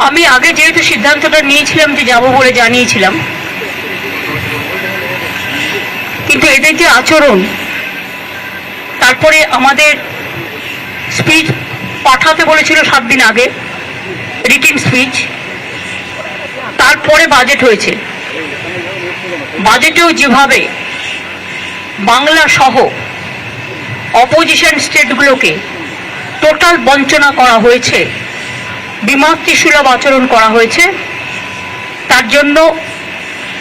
আমি আগে যেহেতু সিদ্ধান্তটা নিয়েছিলাম যে যাব বলে জানিয়েছিলাম, কিন্তু এদের যে আচরণ, তারপরে আমাদের স্পিচ পাঠাতে বলেছিল 7 দিন আগে, রিটিন স্পিচ, তারপরে বাজেট হয়েছে। বাজেটেও যেভাবে বাংলা সহ অপোজিশন স্টেটগুলোকে টোটাল বঞ্চনা করা হয়েছে, বিমাতৃসুলভ আচরণ করা হয়েছে, তার জন্য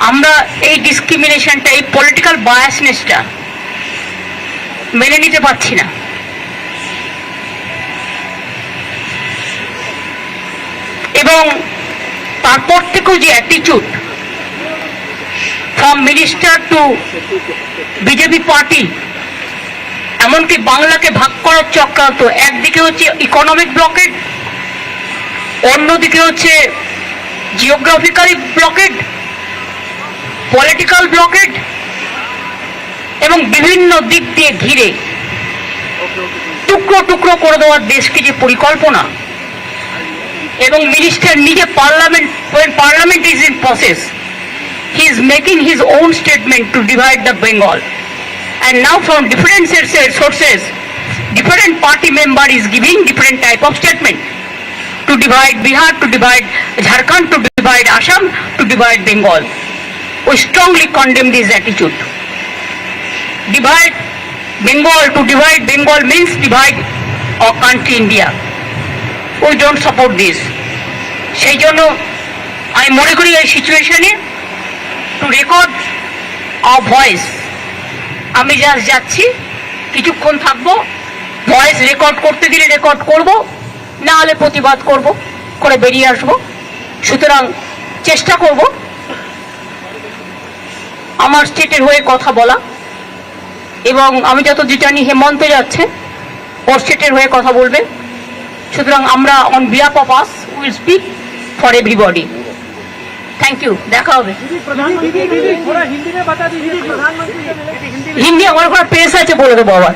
আমরা এই ডিসক্রিমিনেশনটা, এই পলিটিক্যাল বায়াসনেসটা মেনে নিতে পারছি না। এবং তারপর থেকেও যে attitude from minister two BJP party, এমনকি বাংলাকে ভাগ করার চক্রান্ত, একদিকে হচ্ছে ইকোনমিক ব্লকেড, অন্যদিকে হচ্ছে জিওগ্রাফিক্যালি ব্লকেড, পলিটিক্যাল ব্লকেড, এবং বিভিন্ন দিক দিয়ে ঘিরে টুকরো টুকরো করে দেওয়ার দেশকে যে পরিকল্পনা, এবং মিনিস্টার নিজে parliament is in process, he is making his own statement to divide the Bengal, and now from different sources different party member is giving different type of statement to divide Bihar, to divide Jharkhand, to divide Assam, to divide Bengal. We strongly condemn this attitude. Divide Bengal, to divide Bengal means divide our country India. We don't support this. সেই জন্য আমি মনে করি এই সিচুয়েশনে two record hour voice, আমি just যাচ্ছি, কিছুক্ষণ থাকবো, ভয়েস রেকর্ড করতে দিলে রেকর্ড করব, না হলে প্রতিবাদ করব, করে বেরিয়ে আসব। সুতরাং চেষ্টা করব আমার স্টেটের হয়ে কথা বলা, এবং আমি যতদূর জানি হেমন্ত যাচ্ছে, ওর স্টেটের হয়ে কথা বলবে। সুতরাং আমরা on behalf of us will speak for everybody. Thank you, দেখা হবে। হিন্দি আমার কোনো পেজ আছে, বলে দেবো আবার।